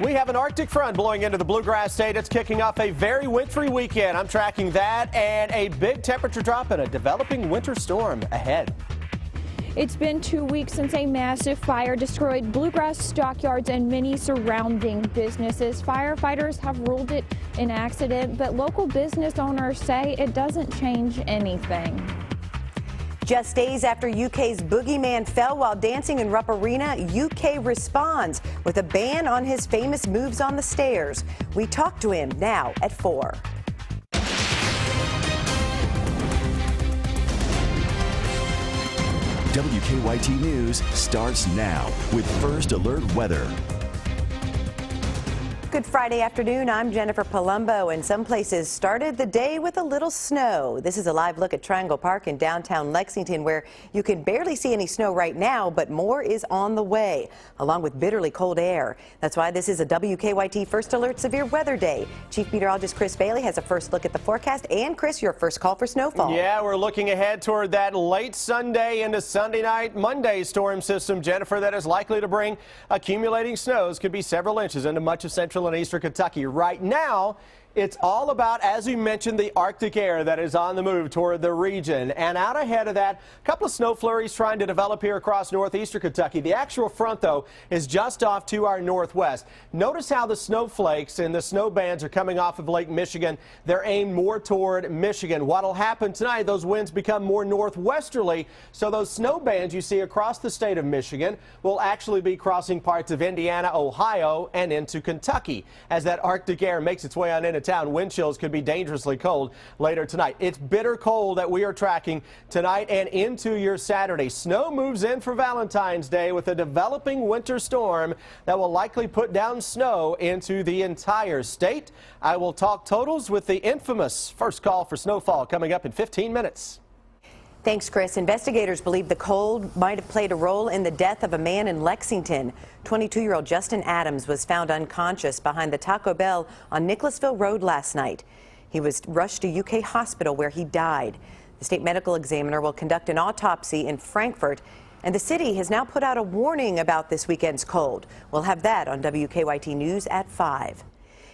We have an Arctic front blowing into the Bluegrass State. It's kicking off a very wintry weekend. I'm tracking that and a big temperature drop and a developing winter storm ahead. It's been 2 weeks since a massive fire destroyed bluegrass stockyards and many surrounding businesses. Firefighters have ruled it an accident, but local business owners say it doesn't change anything. Just days after UK's boogeyman fell while dancing in Rupp Arena, UK responds with a ban on his famous moves on the stairs. We talk to him now at 4. WKYT News starts now with First Alert Weather. Good Friday afternoon. I'm Jennifer Palumbo, and some places started the day with a little snow. This is a live look at Triangle Park in downtown Lexington, where you can barely see any snow right now, but more is on the way, along with bitterly cold air. That's why this is a WKYT First Alert Severe Weather Day. Chief Meteorologist Chris Bailey has a first look at the forecast. And Chris, your first call for snowfall. Yeah, we're looking ahead toward that late Sunday into Sunday night, Monday storm system, Jennifer, that is likely to bring accumulating snows. Could be several inches into much of central and eastern Kentucky. Right now, it's all about, as we mentioned, the Arctic air that is on the move toward the region. And out ahead of that, a couple of snow flurries trying to develop here across northeastern Kentucky. The actual front, though, is just off to our northwest. Notice how the snowflakes and the snow bands are coming off of Lake Michigan. They're aimed more toward Michigan. What'll happen tonight, those winds become more northwesterly, so those snow bands you see across the state of Michigan will actually be crossing parts of Indiana, Ohio, and into Kentucky. As that Arctic air makes its way on into town, wind chills could be dangerously cold later tonight. It's bitter cold that we are tracking tonight and into your Saturday. Snow moves in for Valentine's Day with a developing winter storm that will likely put down snow into the entire state. I will talk totals with the infamous first call for snowfall coming up in 15 minutes. Thanks, Chris. Investigators believe the cold might have played a role in the death of a man in Lexington. 22-year-old Justin Adams was found unconscious behind the Taco Bell on Nicholasville Road last night. He was rushed to UK hospital where he died. The state medical examiner will conduct an autopsy in Frankfort, and the city has now put out a warning about this weekend's cold. We'll have that on WKYT News at 5.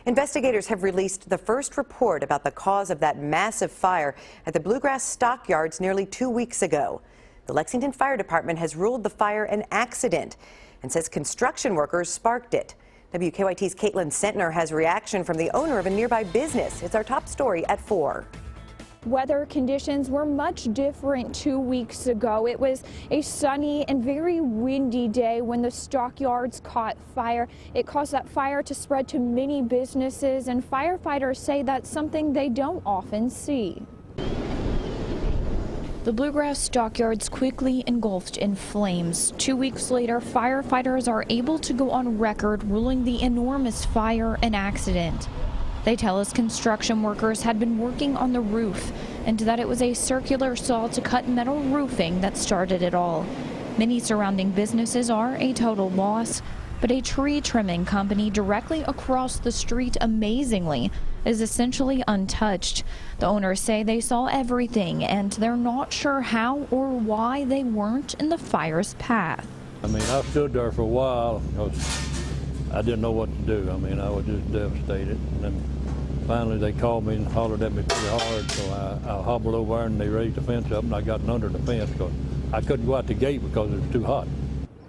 Investigators have released the first report about the cause of that massive fire at the Bluegrass Stockyards nearly 2 weeks ago. The Lexington Fire Department has ruled the fire an accident and says construction workers sparked it. WKYT's Caitlin Sentner has reaction from the owner of a nearby business. It's our top story at 4. Weather conditions were much different 2 weeks ago. It was a sunny and very windy day when the stockyards caught fire. It caused that fire to spread to many businesses, and firefighters say that's something they don't often see. The Bluegrass Stockyards quickly engulfed in flames. 2 weeks later, firefighters are able to go on record ruling the enormous fire an accident. They tell us construction workers had been working on the roof and that it was a circular saw to cut metal roofing that started it all. Many surrounding businesses are a total loss, but a tree trimming company directly across the street, amazingly, is essentially untouched. The owners say they saw everything and they're not sure how or why they weren't in the fire's path. I mean, I stood there for a while because I didn't know what to do. I mean, I was just devastated. And then finally they called me and hollered at me pretty hard, so I hobbled over there and they raised the fence up and I got under the fence because I couldn't go out the gate because it was too hot.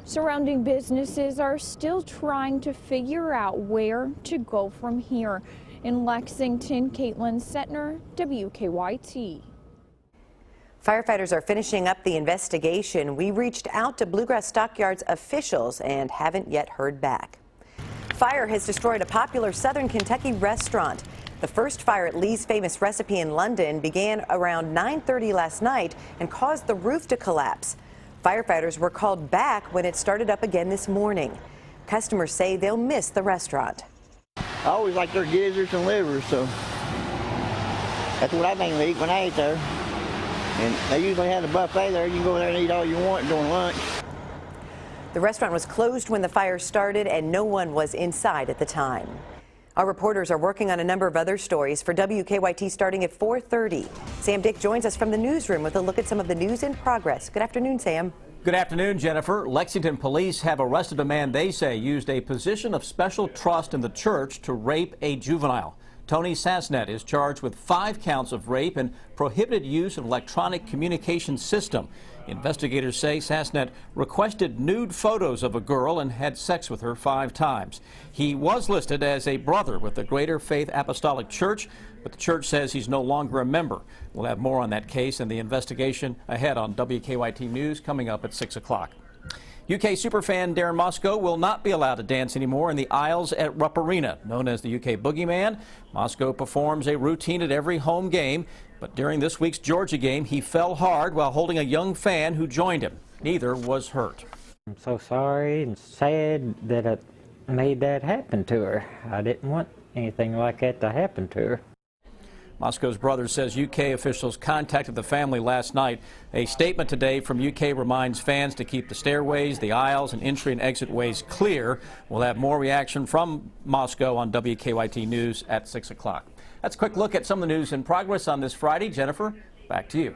Surrounding businesses are still trying to figure out where to go from here. In Lexington, Caitlin Sentner, WKYT. Firefighters are finishing up the investigation. We reached out to Bluegrass Stockyards officials and haven't yet heard back. Fire has destroyed a popular southern Kentucky restaurant. The first fire at Lee's Famous Recipe in London began around 9:30 last night and caused the roof to collapse. Firefighters were called back when it started up again this morning. Customers say they'll miss the restaurant. I always like their gizzards and livers, so that's what I mainly eat when I eat there. And they usually have a buffet there. You can go there and eat all you want during lunch. The restaurant was closed when the fire started and no one was inside at the time. Our reporters are working on a number of other stories for WKYT starting at 4:30. Sam Dick joins us from the newsroom with a look at some of the news in progress. Good afternoon, Sam. Good afternoon, Jennifer. Lexington police have arrested a man they say used a position of special trust in the church to rape a juvenile. Tony Sassnet is charged with 5 counts of rape and prohibited use of electronic communication system. Investigators say Sassnet requested nude photos of a girl and had sex with her 5 times. He was listed as a brother with the Greater Faith Apostolic Church, but the church says he's no longer a member. We'll have more on that case and the investigation ahead on WKYT News coming up at 6 o'clock. UK superfan Darren Moscow will not be allowed to dance anymore in the aisles at Rupp Arena. Known as the UK Boogeyman, Moscow performs a routine at every home game, but during this week's Georgia game, he fell hard while holding a young fan who joined him. Neither was hurt. I'm so sorry and sad that I made that happen to her. I didn't want anything like that to happen to her. Moscow's brother says UK officials contacted the family last night. A statement today from UK reminds fans to keep the stairways, the aisles, and entry and exit ways clear. We'll have more reaction from Moscow on WKYT News at 6 o'clock. That's a quick look at some of the news in progress on this Friday. Jennifer, back to you.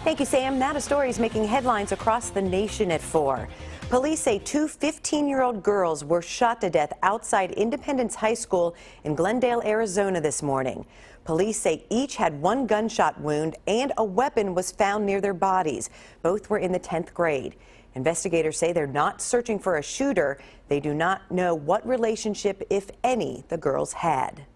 Thank you, Sam. Now to stories making headlines across the nation at 4. Police say 2 15-year-old girls were shot to death outside Independence High School in Glendale, Arizona this morning. Police say each had 1 gunshot wound and a weapon was found near their bodies. Both were in the 10th grade. Investigators say they're not searching for a shooter. They do not know what relationship, if any, the girls had.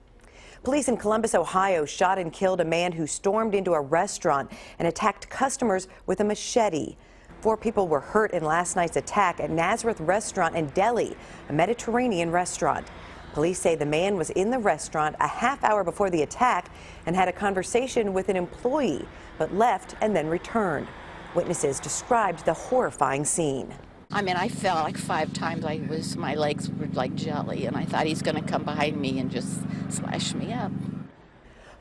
Police in Columbus, Ohio shot and killed a man who stormed into a restaurant and attacked customers with a machete. 4 people were hurt in last night's attack at Nazareth Restaurant in Delhi, a Mediterranean restaurant. Police say the man was in the restaurant a half hour before the attack and had a conversation with an employee, but left and then returned. Witnesses described the horrifying scene. I mean, I fell like 5 times. My legs were like jelly, and I thought he's going to come behind me and just slash me up.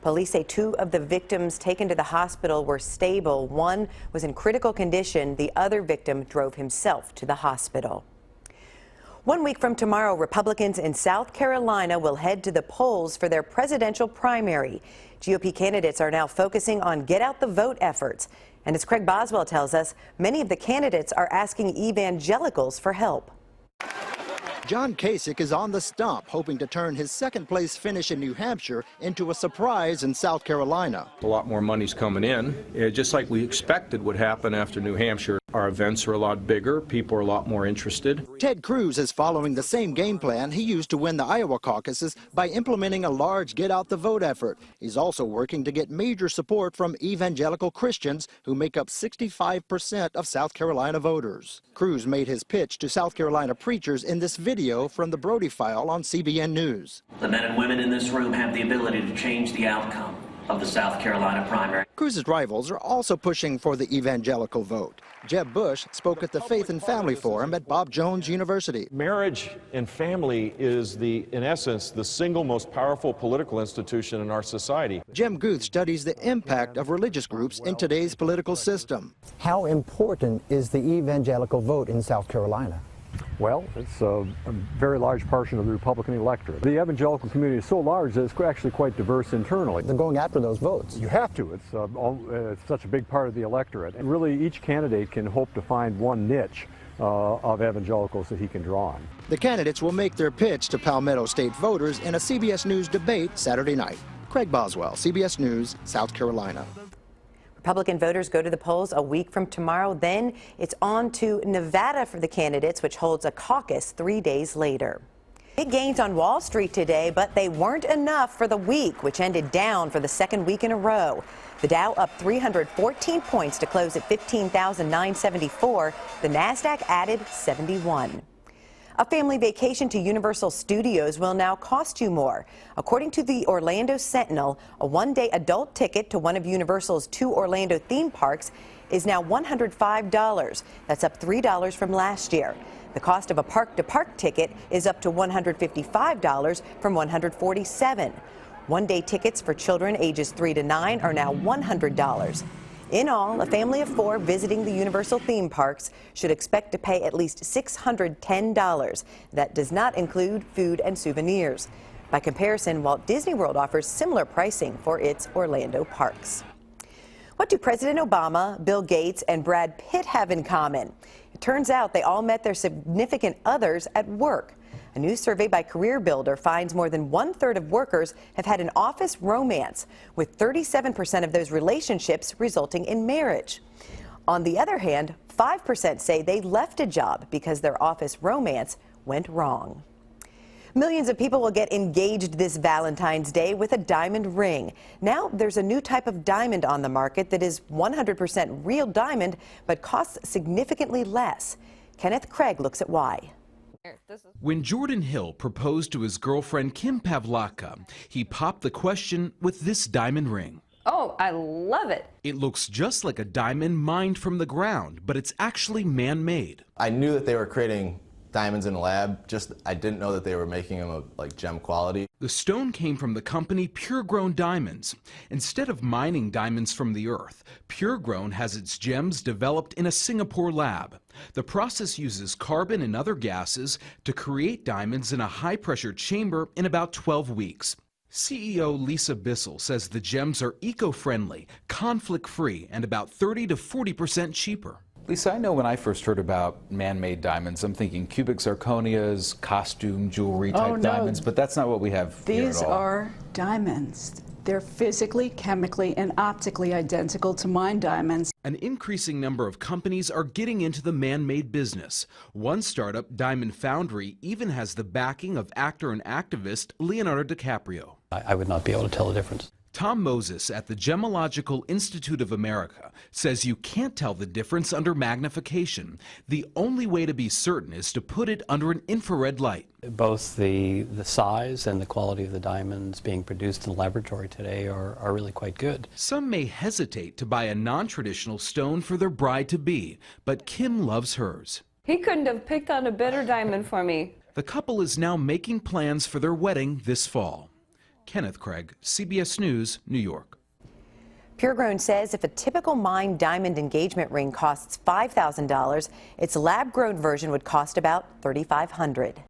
Police say 2 of the victims taken to the hospital were stable. 1 was in critical condition. The other victim drove himself to the hospital. 1 week from tomorrow, Republicans in South Carolina will head to the polls for their presidential primary. GOP candidates are now focusing on get-out-the-vote efforts. And as Craig Boswell tells us, many of the candidates are asking evangelicals for help. John Kasich is on the stump, hoping to turn his second-place finish in New Hampshire into a surprise in South Carolina. A lot more money's coming in, just like we expected would happen after New Hampshire. Our events are a lot bigger. People are a lot more interested. Ted Cruz is following the same game plan he used to win the Iowa caucuses by implementing a large get-out-the-vote effort. He's also working to get major support from evangelical Christians who make up 65% of South Carolina voters. Cruz made his pitch to South Carolina preachers in this video from the Brody File on CBN News. The men and women in this room have the ability to change the outcome of the South Carolina primary. Cruz's rivals are also pushing for the evangelical vote. Jeb Bush spoke at the Faith and Family Forum at Bob Jones University. Marriage and family is in essence, the single most powerful political institution in our society. Jim Guth studies the impact of religious groups in today's political system. How important is the evangelical vote in South Carolina? Well, it's a very large portion of the Republican electorate. The evangelical community is so large that it's actually quite diverse internally. They're going after those votes. You have to. It's such a big part of the electorate. And really, each candidate can hope to find one niche of evangelicals that he can draw on. The candidates will make their pitch to Palmetto State voters in a CBS News debate Saturday night. Craig Boswell, CBS News, South Carolina. Republican voters go to the polls a week from tomorrow. Then it's on to Nevada for the candidates, which holds a caucus 3 days later. Big gains on Wall Street today, but they weren't enough for the week, which ended down for the 2nd week in a row. The Dow up 314 points to close at 15,974. The Nasdaq added 71. A family vacation to Universal Studios will now cost you more. According to the Orlando Sentinel, a 1-day adult ticket to one of Universal's 2 Orlando theme parks is now $105. That's up $3 from last year. The cost of a park-to-park ticket is up to $155 from $147. 1-day tickets for children ages 3 to 9 are now $100. In all, a family of 4 visiting the Universal theme parks should expect to pay at least $610. That does not include food and souvenirs. By comparison, Walt Disney World offers similar pricing for its Orlando parks. What do President Obama, Bill Gates, and Brad Pitt have in common? It turns out they all met their significant others at work. A new survey by CareerBuilder finds more than 1/3 of workers have had an office romance, with 37% of those relationships resulting in marriage. On the other hand, 5% say they left a job because their office romance went wrong. Millions of people will get engaged this Valentine's Day with a diamond ring. Now there's a new type of diamond on the market that is 100% real diamond but costs significantly less. Kenneth Craig looks at why. When Jordan Hill proposed to his girlfriend Kim Pavlaka, he popped the question with this diamond ring. Oh, I love it. It looks just like a diamond mined from the ground, but it's actually man-made. I knew that they were creating diamonds in a lab, just I didn't know that they were making them of like gem quality. The stone came from the company Pure Grown Diamonds. Instead of mining diamonds from the earth, Pure Grown has its gems developed in a Singapore lab. The process uses carbon and other gases to create diamonds in a high-pressure chamber in about 12 weeks. CEO Lisa Bissell says the gems are eco-friendly, conflict-free, and about 30 to 40% cheaper. Lisa, I know when I first heard about man-made diamonds, I'm thinking cubic zirconias, costume, jewelry type diamonds, but that's not what we have here at all. These are diamonds. They're physically, chemically, and optically identical to mined diamonds. An increasing number of companies are getting into the man-made business. One startup, Diamond Foundry, even has the backing of actor and activist Leonardo DiCaprio. I would not be able to tell the difference. Tom Moses at the Gemological Institute of America says you can't tell the difference under magnification. The only way to be certain is to put it under an infrared light. Both the size and the quality of the diamonds being produced in the laboratory today are really quite good. Some may hesitate to buy a non-traditional stone for their bride-to-be, but Kim loves hers. He couldn't have picked on a better diamond for me. The couple is now making plans for their wedding this fall. Kenneth Craig, CBS News, New York. Pure Grown says if a typical mined diamond engagement ring costs $5,000, its lab-grown version would cost about $3,500.